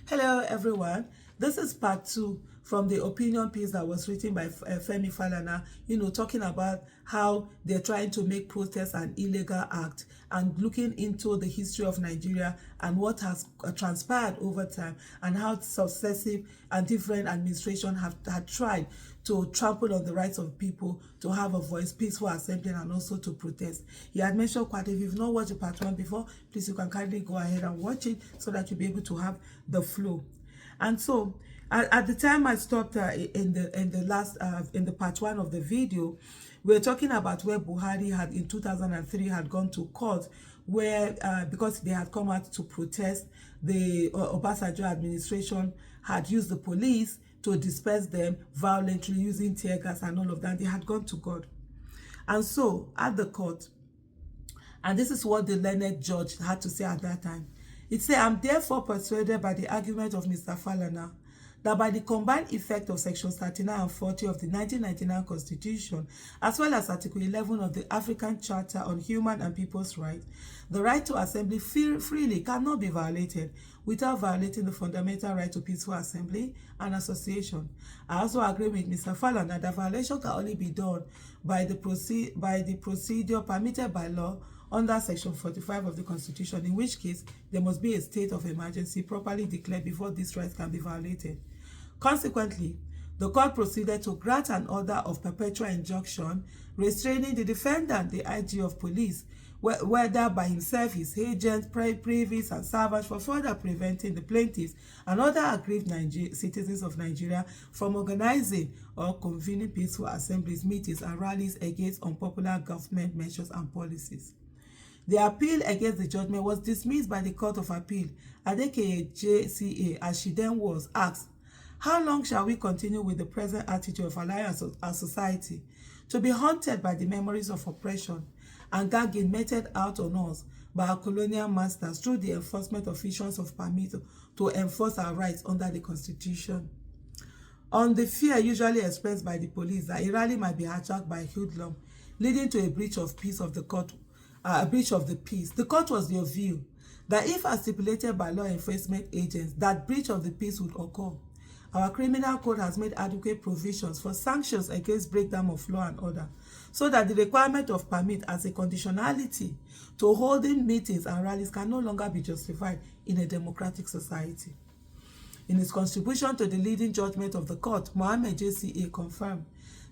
Hello everyone, this is part 2 from the opinion piece that was written by Femi Falana, talking about how they're trying to make protest an illegal act and looking into the history of Nigeria and what has transpired over time and how successive and different administrations had tried to trample on the rights of people to have a voice, peaceful assembly, and also to protest. He had mentioned quite, if you've not watched the part 1 before, please you can kindly go ahead and watch it so that you'll be able to have the flow. And so at the time I stopped in the part 1 of the video, we were talking about where Buhari had in 2003 had gone to court where because they had come out to protest, the Obasanjo administration had used the police to disperse them violently using tear gas and all of that. They had gone to court. And so at the court, and this is what the learned judge had to say at that time. It said, "I'm therefore persuaded by the argument of Mr. Falana that by the combined effect of sections 39 and 40 of the 1999 Constitution, as well as Article 11 of the African Charter on Human and People's Rights, the right to assembly freely cannot be violated without violating the fundamental right to peaceful assembly and association. I also agree with Mr. Falana that violation can only be done by the procedure permitted by law under Section 45 of the Constitution, in which case there must be a state of emergency properly declared before this right can be violated. Consequently, the court proceeded to grant an order of perpetual injunction restraining the defendant, the IG of police, whether by himself, his agents, privies, and servants, for further preventing the plaintiffs and other aggrieved citizens of Nigeria from organizing or convening peaceful assemblies, meetings, and rallies against unpopular government measures and policies." The appeal against the judgment was dismissed by the Court of Appeal, aka JCA, as she then was asked, "How long shall we continue with the present attitude of allowing our society to be haunted by the memories of oppression and gagging meted out on us by our colonial masters through the enforcement of issuance of permit to enforce our rights under the Constitution?" On the fear usually expressed by the police that a rally might be hijacked by a hoodlum, leading to a breach of peace of the court, a breach of the peace, the court was of view that if, as stipulated by law enforcement agents, that breach of the peace would occur, our criminal code has made adequate provisions for sanctions against breakdown of law and order, so that the requirement of permit as a conditionality to holding meetings and rallies can no longer be justified in a democratic society. In his contribution to the leading judgment of the court, Mohammed JCA confirmed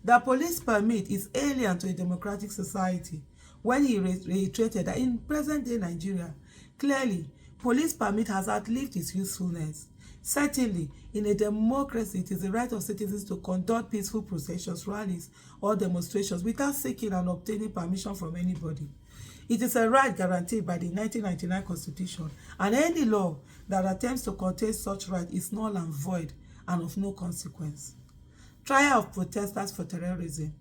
that police permit is alien to a democratic society when he reiterated that in present-day Nigeria, clearly, police permit has outlived its usefulness. Certainly, in a democracy, it is the right of citizens to conduct peaceful processions, rallies, or demonstrations without seeking and obtaining permission from anybody. It is a right guaranteed by the 1999 Constitution, and any law that attempts to curtail such right is null and void and of no consequence. Trial of protesters for terrorism.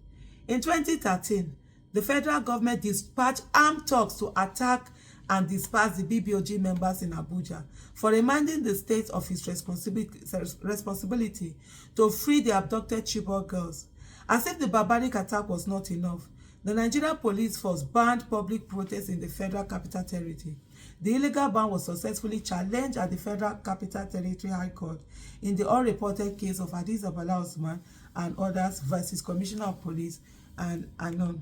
In 2013, the federal government dispatched armed thugs to attack and disperse the BBOG members in Abuja for reminding the state of its responsibility to free the abducted Chibok girls. As if the barbaric attack was not enough, the Nigerian police force banned public protests in the Federal Capital Territory. The illegal ban was successfully challenged at the Federal Capital Territory High Court in the unreported case of Hadiza Bala Usman and others versus Commissioner of Police and Anon.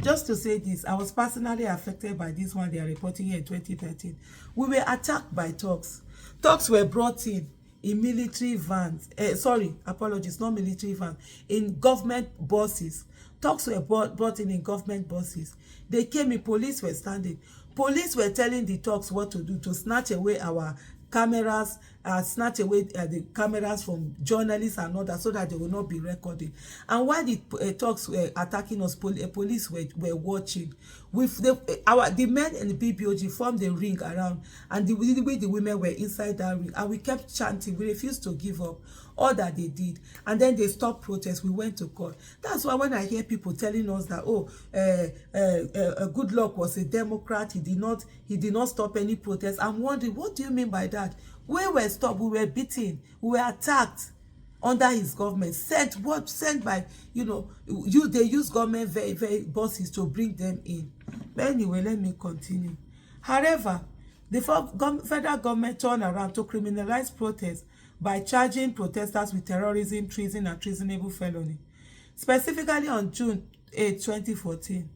Just to say this, I was personally affected by this one they are reporting here in 2013. We were attacked by thugs. Thugs were brought in military vans. Not military vans. In government buses. Thugs were brought in government buses. They came in, police were standing. Police were telling the thugs what to do, to snatch away our cameras, snatch away the cameras from journalists and others so that they will not be recording. And while the thugs were attacking us, police were watching. With the men in the BBOG formed a ring around, and the women were inside that ring, and we kept chanting. We refused to give up all that they did, and then they stopped protest. We went to court. That's why when I hear people telling us that Goodluck was a Democrat, he did not stop any protest, I'm wondering, what do you mean by that? We were stopped, we were beaten, we were attacked under his government, sent by they use government buses to bring them in. But anyway, let me continue. However, The federal government turned around to criminalize protests by charging protesters with terrorism, treason, and treasonable felony. Specifically on June 8, 2014,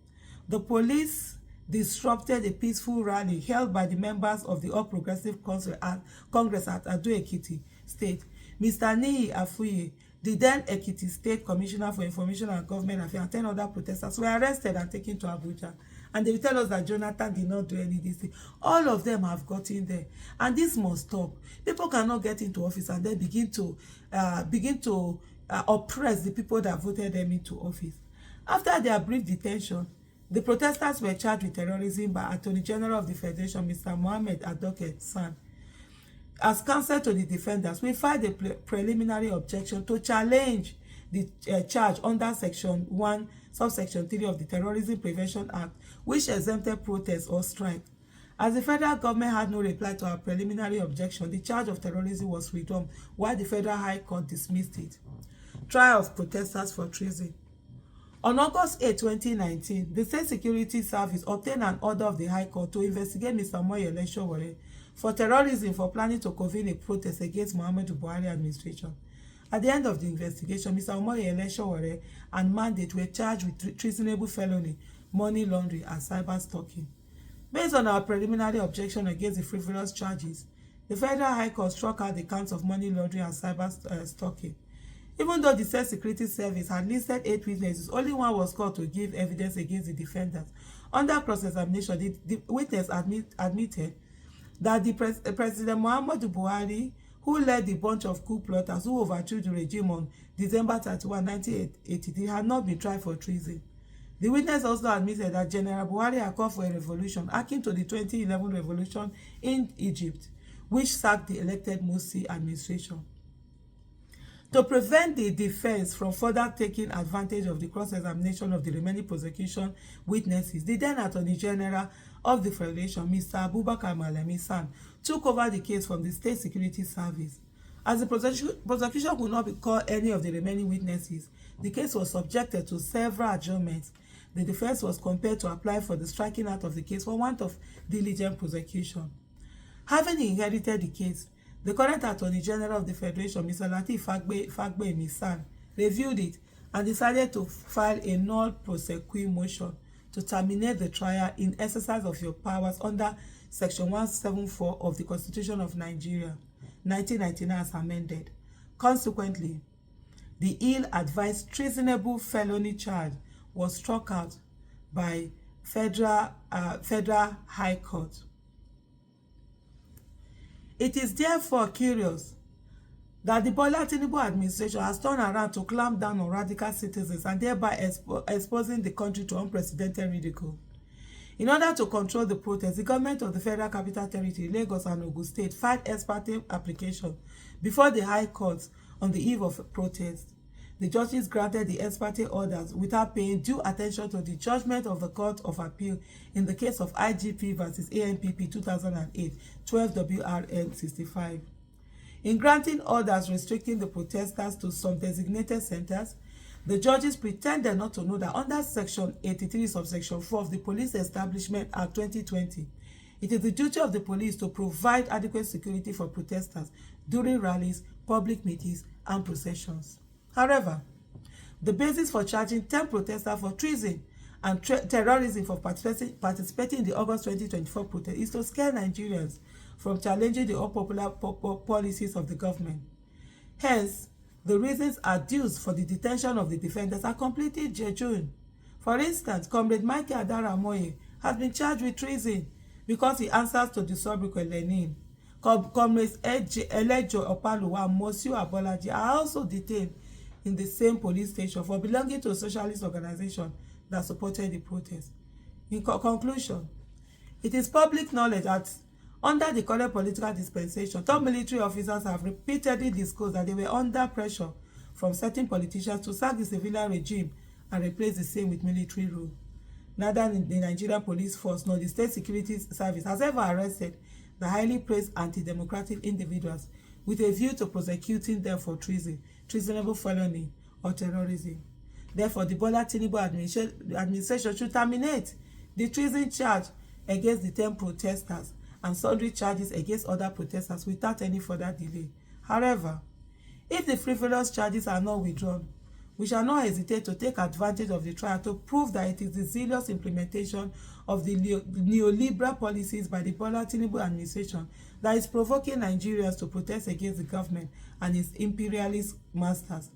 the police disrupted a peaceful rally held by the members of the All Progressive Congress at Ado-Ekiti State. Mr. Niyi Afuye, the then Ekiti State Commissioner for Information and Government Affairs, and 10 other protesters were arrested and taken to Abuja. And they will tell us that Jonathan did not do any of this thing. All of them have gotten there. And this must stop. People cannot get into office and then begin to oppress the people that voted them into office. After their brief detention, the protesters were charged with terrorism by Attorney General of the Federation, Mr. Mohammed Adoke San. As counsel to the defendants, we filed a preliminary objection to challenge the charge under Section 1, Subsection 3 of the Terrorism Prevention Act, which exempted protest or strike. As the federal government had no reply to our preliminary objection, the charge of terrorism was withdrawn, while the Federal High Court dismissed it. Trial of protesters for treason. On August 8, 2019, the State Security Service obtained an order of the High Court to investigate Mr. Moyele Sowore for terrorism for planning to convene a protest against Muhammadu Buhari administration. At the end of the investigation, Mr. Moyele Sowore and mandate were charged with treasonable felony, money laundering, and cyber stalking. Based on our preliminary objection against the frivolous charges, the Federal High Court struck out the counts of money laundering and cyber stalking. Even though the State Security Service had listed 8 witnesses, only one was called to give evidence against the defendants. Under cross-examination, the witness admitted that the President Muhammadu Buhari, who led the bunch of coup plotters who overthrew the regime on December 31, 1983, had not been tried for treason. The witness also admitted that General Buhari had called for a revolution akin to the 2011 revolution in Egypt, which sacked the elected Morsi administration. To prevent the defense from further taking advantage of the cross-examination of the remaining prosecution witnesses, the then Attorney General of the Federation, Mr. Abubakar Malami San, took over the case from the State Security Service. As the prosecution could not call any of the remaining witnesses, the case was subjected to several adjournments. The defense was compelled to apply for the striking out of the case for want of diligent prosecution. Having inherited the case, the current Attorney General of the Federation, Mr. Lateef Fagbemi San, reviewed it and decided to file a null prosequi motion to terminate the trial in exercise of your powers under Section 174 of the Constitution of Nigeria, 1999 as amended. Consequently, the ill-advised treasonable felony charge was struck out by Federal High Court. It is therefore curious that the Bola Tinubu administration has turned around to clamp down on radical citizens and thereby exposing the country to unprecedented ridicule. In order to control the protest, the government of the Federal Capital Territory, Lagos and Ogun State, filed ex parte application before the High Court on the eve of protest. The judges granted the ex parte orders without paying due attention to the judgment of the Court of Appeal in the case of IGP versus ANPP 2008, 12 WRN 65. In granting orders restricting the protesters to some designated centers, the judges pretended not to know that under Section 83, subsection 4 of the Police Establishment Act 2020, it is the duty of the police to provide adequate security for protesters during rallies, public meetings, and processions. However, the basis for charging 10 protesters for treason and terrorism for participating in the August 2024 protest is to scare Nigerians from challenging the unpopular policies of the government. Hence, the reasons adduced for the detention of the defendants are completely jejune. For instance, Comrade Michael Adaramoye has been charged with treason because he answers to the sobriquet Lenin. Comrades Elejo Opaluwa and Mosiu Abolaji are also detained in the same police station for belonging to a socialist organization that supported the protest. In conclusion, it is public knowledge that under the current political dispensation, top military officers have repeatedly disclosed that they were under pressure from certain politicians to sack the civilian regime and replace the same with military rule. Neither the Nigerian police force nor the State Security Service has ever arrested the highly praised anti-democratic individuals with a view to prosecuting them for treason, treasonable felony, or terrorism. Therefore, the Bola Tinubu administration should terminate the treason charge against the 10 protesters and sundry charges against other protesters without any further delay. However, if the frivolous charges are not withdrawn, we shall not hesitate to take advantage of the trial to prove that it is the zealous implementation of the neoliberal policies by the Bola Tinubu administration that is provoking Nigerians to protest against the government and its imperialist masters.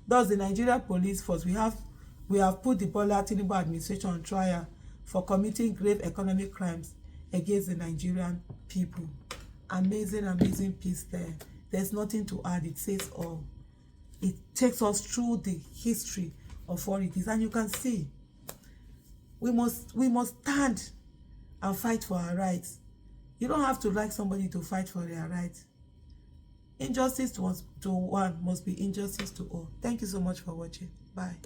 Thus, the Nigerian police force, we have put the Bola Tinubu administration on trial for committing grave economic crimes against the Nigerian people. Amazing piece there. There's nothing to add. It says all. It takes us through the history of what it is, and you can see we must stand and fight for our rights. You don't have to like somebody to fight for their rights. Injustice to one must be injustice to all. Thank you so much for watching. Bye.